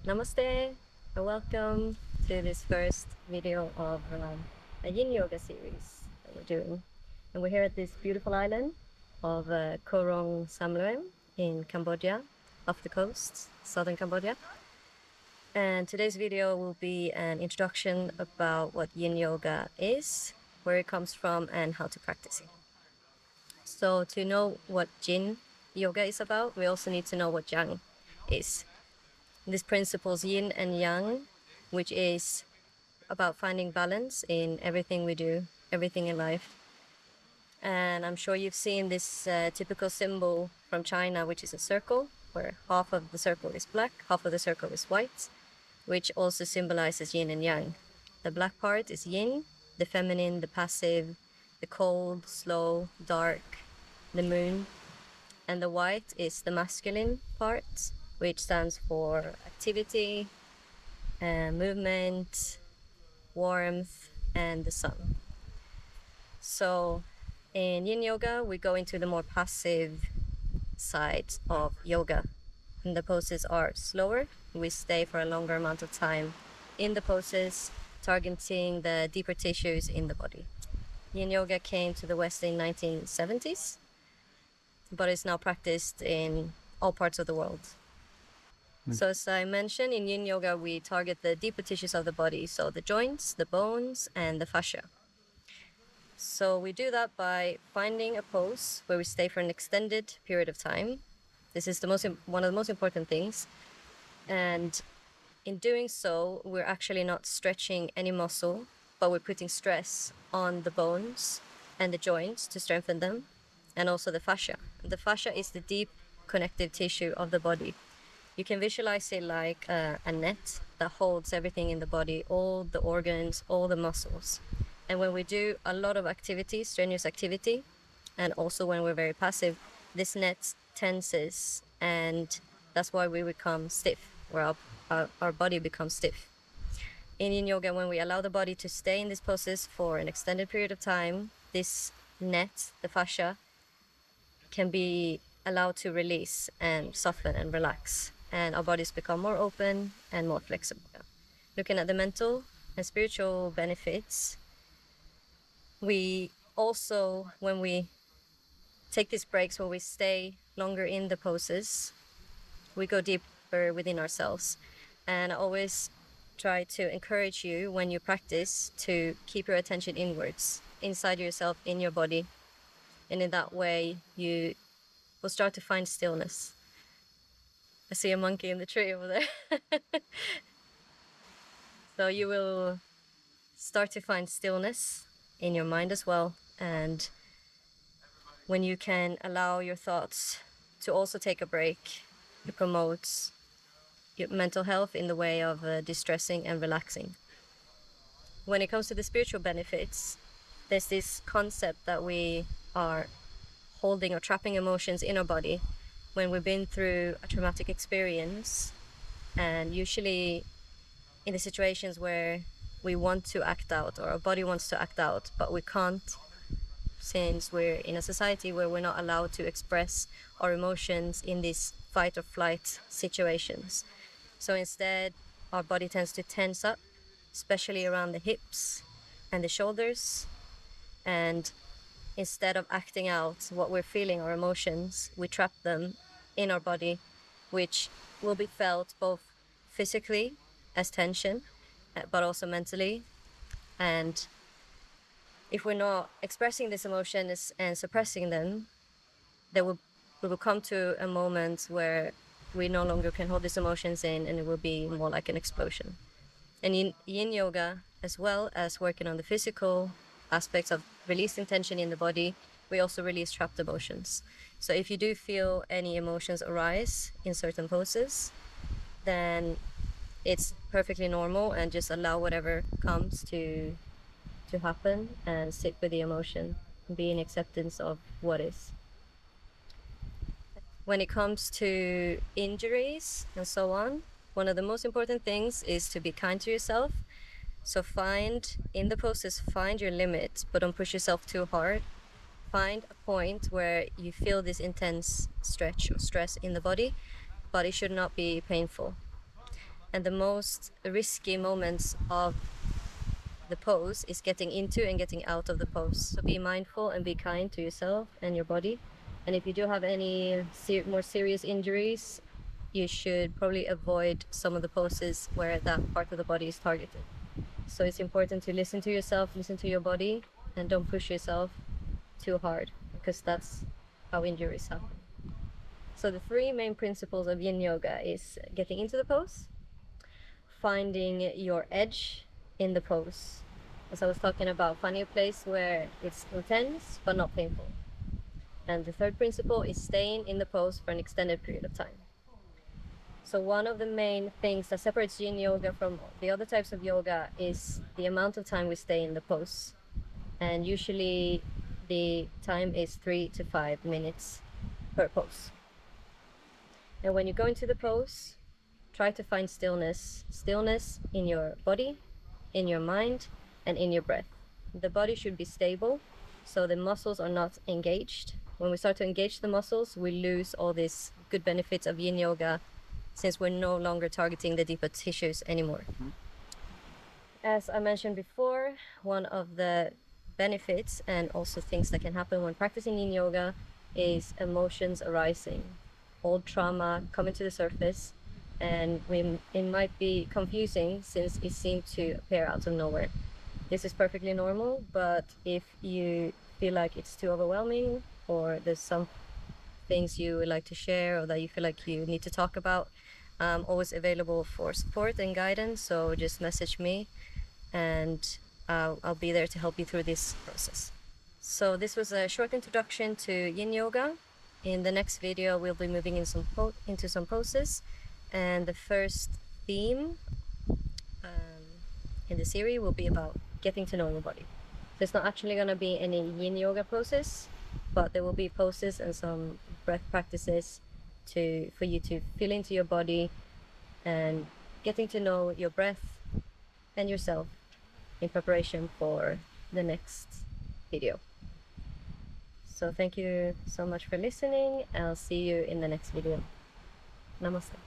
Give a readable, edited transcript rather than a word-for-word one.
Namaste and welcome to this first video of a Yin Yoga series that we're doing. And we're here at this beautiful island of Korong Samluem in Cambodia, off the coast, southern Cambodia. And today's video will be an introduction about what Yin Yoga is, where it comes from, and how to practice it. So to know what Yin Yoga is about, we also need to know what Yang is. This principles yin and yang, which is about finding balance in everything we do, everything in life. And I'm sure you've seen this typical symbol from China, which is a circle, where half of the circle is black, half of the circle is white, which also symbolizes yin and yang. The black part is yin, the feminine, the passive, the cold, slow, dark, the moon. And the white is the masculine part, which stands for activity, movement, warmth, and the sun. So in Yin Yoga, we go into the more passive side of yoga. And the poses are slower. We stay for a longer amount of time in the poses, targeting the deeper tissues in the body. Yin Yoga came to the West in 1970s, but is now practiced in all parts of the world. So as I mentioned, in Yin Yoga, we target the deeper tissues of the body, so the joints, the bones, and the fascia. So we do that by finding a pose where we stay for an extended period of time. This is one of the most important things. And in doing so, we're actually not stretching any muscle, but we're putting stress on the bones and the joints to strengthen them, and also the fascia. The fascia is the deep connective tissue of the body. You can visualize it like a net that holds everything in the body, all the organs, all the muscles. And when we do a lot of activity, strenuous activity, and also when we're very passive, this net tenses, and that's why we become stiff, where our body becomes stiff. In Yin Yoga, when we allow the body to stay in these poses for an extended period of time, this net, the fascia, can be allowed to release and soften and relax, and our bodies become more open and more flexible. Looking at the mental and spiritual benefits, we also, when we take these breaks, where we stay longer in the poses, we go deeper within ourselves. And I always try to encourage you, when you practice, to keep your attention inwards, inside yourself, in your body. And in that way, you will start to find stillness. I see a monkey in the tree over there. So you will start to find stillness in your mind as well. And when you can allow your thoughts to also take a break, it promotes your mental health in the way of distressing and relaxing. When it comes to the spiritual benefits, there's this concept that we are holding or trapping emotions in our body when we've been through a traumatic experience, and usually in the situations where we want to act out, or our body wants to act out, but we can't, since we're in a society where we're not allowed to express our emotions in these fight or flight situations. So instead, our body tends to tense up, especially around the hips and the shoulders. And instead of acting out what we're feeling, our emotions, we trap them in our body, which will be felt both physically as tension, but also mentally. And if we're not expressing these emotions and suppressing them, we will come to a moment where we no longer can hold these emotions in, and it will be more like an explosion. And in Yin Yoga, as well as working on the physical aspects of releasing tension in the body, we also release trapped emotions. So if you do feel any emotions arise in certain poses, then it's perfectly normal, and just allow whatever comes to happen and sit with the emotion, be in acceptance of what is. When it comes to injuries and so on, one of the most important things is to be kind to yourself. So in the poses, find your limit, but don't push yourself too hard. Find a point where you feel this intense stretch or stress in the body, but it should not be painful. And the most risky moments of the pose is getting into and getting out of the pose. So be mindful and be kind to yourself and your body. And if you do have any more serious injuries, you should probably avoid some of the poses where that part of the body is targeted. So it's important to listen to yourself, listen to your body, and don't push yourself too hard, because that's how injuries happen. So the three main principles of Yin Yoga is getting into the pose, finding your edge in the pose. As I was talking about, finding a place where it's intense but not painful. And the third principle is staying in the pose for an extended period of time. So one of the main things that separates Yin Yoga from the other types of yoga is the amount of time we stay in the pose. And usually the time is 3 to 5 minutes per pose. And when you go into the pose, try to find stillness in your body, in your mind, and in your breath. The body should be stable, so the muscles are not engaged. When we start to engage the muscles, we lose all these good benefits of Yin Yoga, since we're no longer targeting the deeper tissues anymore. As I mentioned before, one of the benefits and also things that can happen when practicing Yin Yoga is emotions arising, old trauma coming to the surface, and it might be confusing since it seemed to appear out of nowhere. This is perfectly normal, but if you feel like it's too overwhelming, or there's some things you would like to share, or that you feel like you need to talk about, I'm always available for support and guidance, so just message me, and I'll be there to help you through this process. So this was a short introduction to Yin Yoga. In the next video, we'll be moving into some poses, and the first theme in the series will be about getting to know your body. There's not actually going to be any Yin Yoga poses, but there will be poses and some breath practices for you to feel into your body and getting to know your breath and yourself in preparation for the next video. So thank you so much for listening. I'll see you in the next video. Namaste.